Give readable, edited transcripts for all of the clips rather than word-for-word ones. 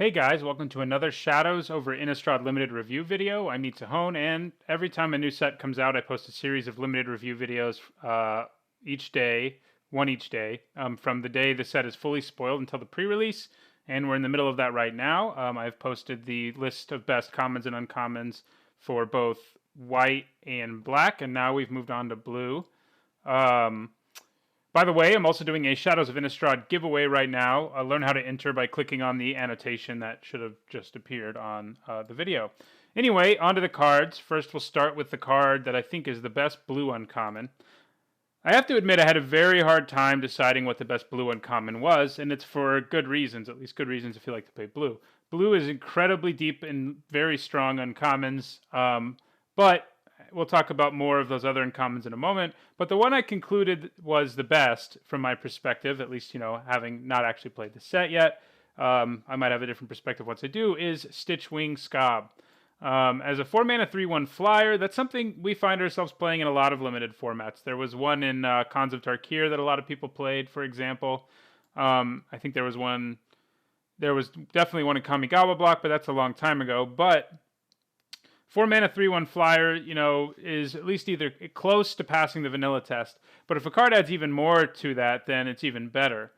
Hey guys, welcome to another Shadows over Innistrad limited review video. I'm Hone, and every time a new set comes out, I post a series of limited review videos each day, one each day, from the day the set is fully spoiled until the pre-release, and we're in the middle of that right now. I've posted the list of best commons and uncommons for both white and black, and now we've moved on to blue. By the way, I'm also doing a Shadows of Innistrad giveaway right now. Learn how to enter by clicking on the annotation that should have just appeared on the video. Anyway, onto the cards. First, we'll start with the card that I think is the best blue uncommon. I have to admit I had a very hard time deciding what the best blue uncommon was, and it's for good reasons, at least good reasons if you like to play blue. Blue is incredibly deep and very strong uncommons, but we'll talk about more of those other uncommons in a moment. But the one I concluded was the best from my perspective, at least, having not actually played the set yet. I might have a different perspective once I do, is Stitchwing Scob. As a 4-mana 3/1 flyer, that's something we find ourselves playing in a lot of limited formats. There was one in Khans of Tarkir that a lot of people played, for example. I think there was definitely one in Kamigawa block, but that's a long time ago. But 4-mana 3/1 flyer, is at least either close to passing the vanilla test. But if a card adds even more to that, then it's even better.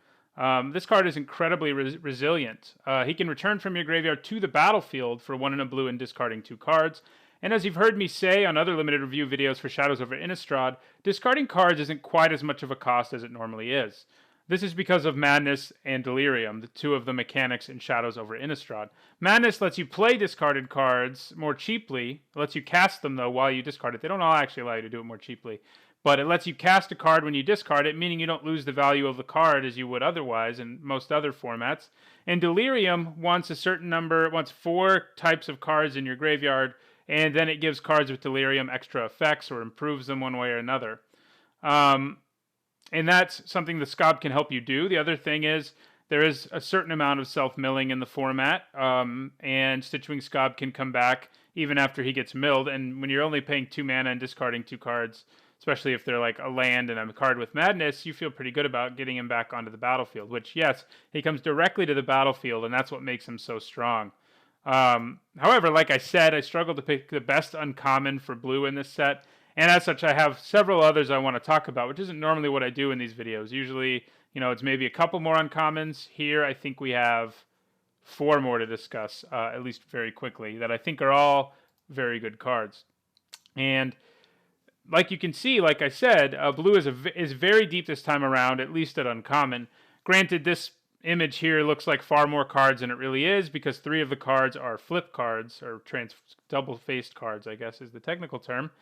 This card is incredibly resilient. He can return from your graveyard to the battlefield for 1 and a blue and discarding 2 cards. And as you've heard me say on other limited review videos for Shadows over Innistrad, discarding cards isn't quite as much of a cost as it normally is. This is because of Madness and Delirium, the two of the mechanics in Shadows over Innistrad. Madness lets you play discarded cards more cheaply. It lets you cast them, though, while you discard it. They don't all actually allow you to do it more cheaply. But it lets you cast a card when you discard it, meaning you don't lose the value of the card as you would otherwise in most other formats. And Delirium wants 4 types of cards in your graveyard, and then it gives cards with Delirium extra effects or improves them one way or another. And that's something the Scob can help you do. The other thing is there is a certain amount of self-milling in the format, and Stitchwing Scob can come back even after he gets milled. And when you're only paying 2 mana and discarding 2 cards, especially if they're like a land and a card with Madness, you feel pretty good about getting him back onto the battlefield, which, yes, he comes directly to the battlefield, and that's what makes him so strong. However, like I said, I struggled to pick the best uncommon for blue in this set. And as such, I have several others I want to talk about, which isn't normally what I do in these videos. Usually, it's maybe a couple more uncommons. Here, I think we have 4 more to discuss, at least very quickly, that I think are all very good cards. And like you can see, like I said, blue is very deep this time around, at least at uncommon. Granted, this image here looks like far more cards than it really is, because 3 of the cards are flip cards, or double-faced cards, I guess is the technical term.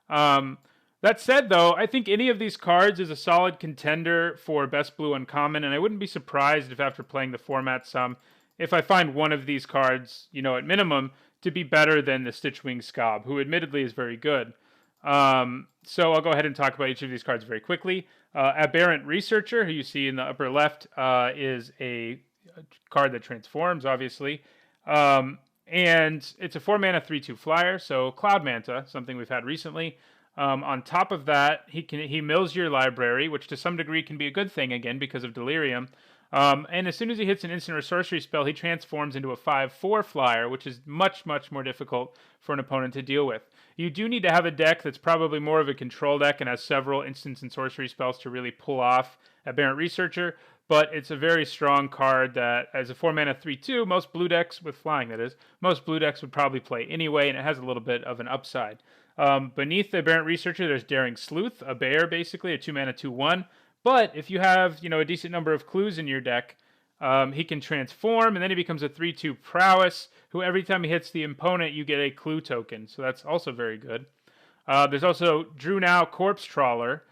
That said, though, I think any of these cards is a solid contender for best blue uncommon, and I wouldn't be surprised if after playing the format some, if I find one of these cards, at minimum, to be better than the Stitchwing Scob, who admittedly is very good. So I'll go ahead and talk about each of these cards very quickly. Aberrant Researcher, who you see in the upper left, is a card that transforms, obviously. And it's a 4-mana 3/2 flyer, so Cloud Manta, something we've had recently. On top of that, he mills your library, which to some degree can be a good thing, again, because of Delirium. And as soon as he hits an instant or sorcery spell, he transforms into a 5/4 flyer, which is much, much more difficult for an opponent to deal with. You do need to have a deck that's probably more of a control deck and has several instants and sorcery spells to really pull off Aberrant Researcher, but it's a very strong card that, as a 4-mana 3/2, most blue decks, with flying that is, most blue decks would probably play anyway, and it has a little bit of an upside. Beneath the Aberrant Researcher, there's Daring Sleuth, a bear, basically, a 2-mana 2/1. But if you have, a decent number of clues in your deck, he can transform, and then he becomes a 3/2 Prowess, who every time he hits the opponent, you get a clue token. So that's also very good. There's also Drew Now Corpse Trawler.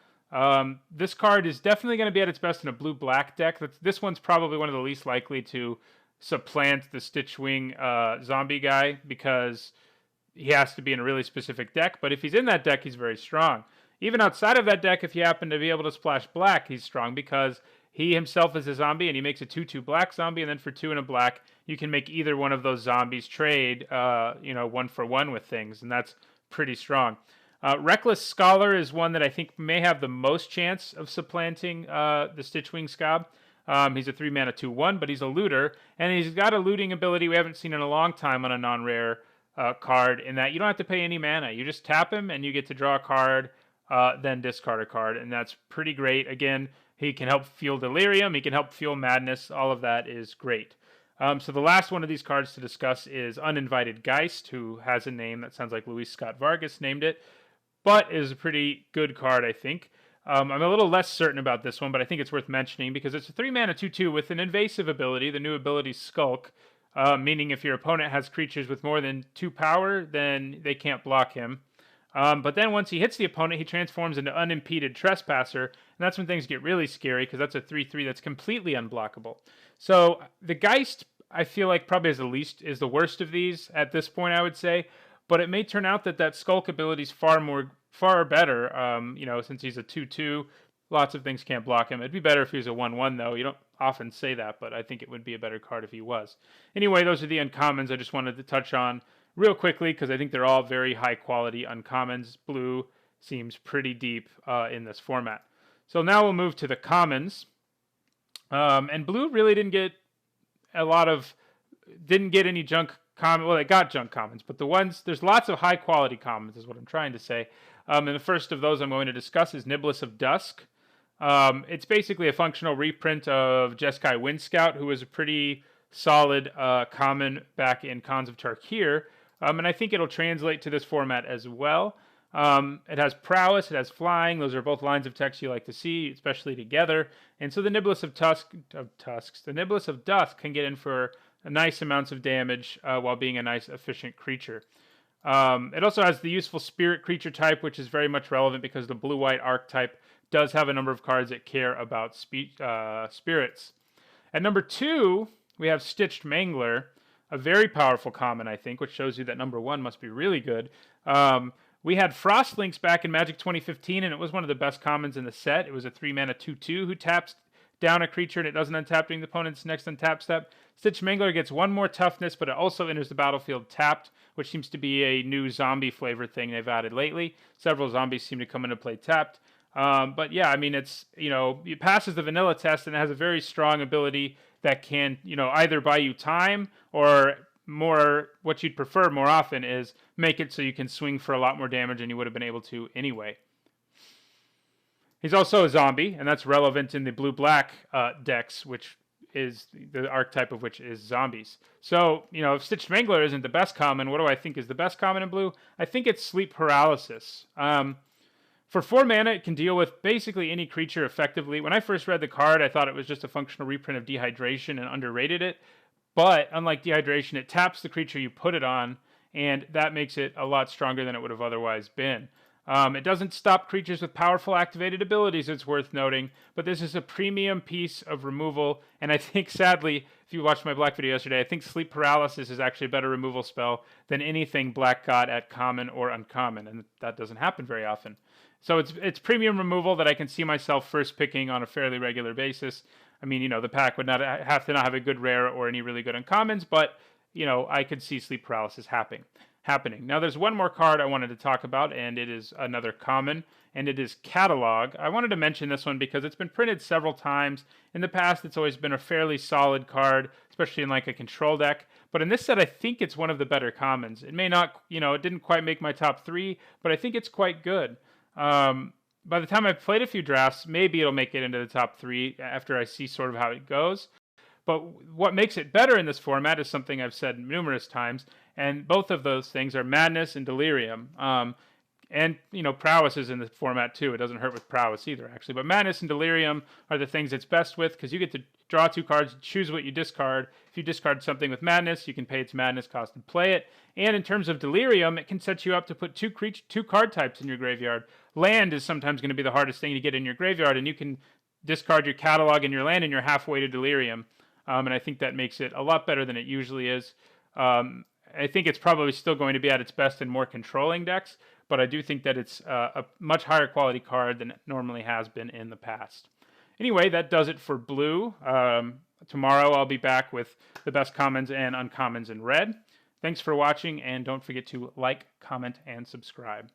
This card is definitely going to be at its best in a blue-black deck. This one's probably one of the least likely to supplant the Stitchwing zombie guy, because he has to be in a really specific deck. But if he's in that deck, he's very strong. Even outside of that deck, if you happen to be able to splash black, he's strong, because he himself is a zombie, and he makes a 2/2 black zombie, and then for 2 and a black, you can make either one of those zombies trade, 1-for-1 with things, and that's pretty strong. Reckless Scholar is one that I think may have the most chance of supplanting the Stitchwing Scob. He's a 3-mana 2/1, but he's a looter, and he's got a looting ability we haven't seen in a long time on a non-rare card, in that you don't have to pay any mana. You just tap him, and you get to draw a card, then discard a card, and that's pretty great. Again, he can help fuel Delirium, he can help fuel Madness, all of that is great. So the last one of these cards to discuss is Uninvited Geist, who has a name that sounds like Luis Scott Vargas named it, but is a pretty good card, I think. I'm a little less certain about this one, but I think it's worth mentioning because it's a 3-mana 2/2 with an invasive ability. The new ability Skulk, meaning if your opponent has creatures with more than 2 power, then they can't block him. But then once he hits the opponent, he transforms into Unimpeded Trespasser, and that's when things get really scary because that's a 3/3 that's completely unblockable. So the Geist, I feel like probably is the worst of these at this point, I would say. But it may turn out that Skulk ability is far better. Since he's a 2/2, lots of things can't block him. It'd be better if he was a 1/1 though. You don't often say that, but I think it would be a better card if he was. Anyway, those are the uncommons I just wanted to touch on real quickly because I think they're all very high quality uncommons. Blue seems pretty deep in this format. So now we'll move to the commons. And blue really didn't get any junk common. Well, they got junk commons, but there's lots of high quality commons is what I'm trying to say. And the first of those I'm going to discuss is Niblis of Dusk. It's basically a functional reprint of Jeskai Windscout, who was a pretty solid common back in Khans of Tarkir. And I think it'll translate to this format as well. It has prowess, it has flying. Those are both lines of text you like to see, especially together. And so the Niblis of Dusk can get in for nice amounts of damage while being a nice efficient creature. It also has the useful spirit creature type, which is very much relevant because the blue-white archetype does have a number of cards that care about spirits. At number 2, we have Stitched Mangler, a very powerful common, I think, which shows you that number 1 must be really good. We had Frostlinks back in Magic 2015, and it was one of the best commons in the set. It was a 3-mana 2/2 who taps down a creature and it doesn't untap during the opponent's next untap step. Stitched Mangler gets 1 more toughness, but it also enters the battlefield tapped, which seems to be a new zombie flavor thing they've added lately. Several zombies seem to come into play tapped. But yeah, I mean, it passes the vanilla test and it has a very strong ability that can, either buy you time or more, what you'd prefer more often is make it so you can swing for a lot more damage than you would have been able to anyway. He's also a zombie, and that's relevant in the blue-black decks, which is the archetype of which is zombies. So, if Stitched Mangler isn't the best common, what do I think is the best common in blue? I think it's Sleep Paralysis. For 4 mana, it can deal with basically any creature effectively. When I first read the card, I thought it was just a functional reprint of Dehydration and underrated it. But unlike Dehydration, it taps the creature you put it on, and that makes it a lot stronger than it would have otherwise been. It doesn't stop creatures with powerful activated abilities, it's worth noting, but this is a premium piece of removal, and I think, sadly, if you watched my black video yesterday, I think Sleep Paralysis is actually a better removal spell than anything black got at common or uncommon, and that doesn't happen very often. So it's premium removal that I can see myself first picking on a fairly regular basis. I mean, the pack would not have a good rare or any really good uncommons, but, I could see Sleep Paralysis happening. Now, there's one more card I wanted to talk about, and it is another common, and it is Catalog. I wanted to mention this one because it's been printed several times. In the past, it's always been a fairly solid card, especially in like a control deck. But in this set, I think it's one of the better commons. It may not, it didn't quite make my top 3, but I think it's quite good. By the time I've played a few drafts, maybe it'll make it into the top 3 after I see sort of how it goes. But what makes it better in this format is something I've said numerous times, and both of those things are Madness and Delirium. And, Prowess is in the format too. It doesn't hurt with Prowess either, actually. But Madness and Delirium are the things it's best with because you get to draw 2 cards, choose what you discard. If you discard something with Madness, you can pay its Madness cost and play it. And in terms of Delirium, it can set you up to put 2 card types in your graveyard. Land is sometimes going to be the hardest thing to get in your graveyard, and you can discard your Catalog and your land, and you're halfway to Delirium. And I think that makes it a lot better than it usually is. I think it's probably still going to be at its best in more controlling decks, but I do think that it's a much higher quality card than it normally has been in the past. Anyway, that does it for blue. Tomorrow I'll be back with the best commons and uncommons in red. Thanks for watching, and don't forget to like, comment, and subscribe.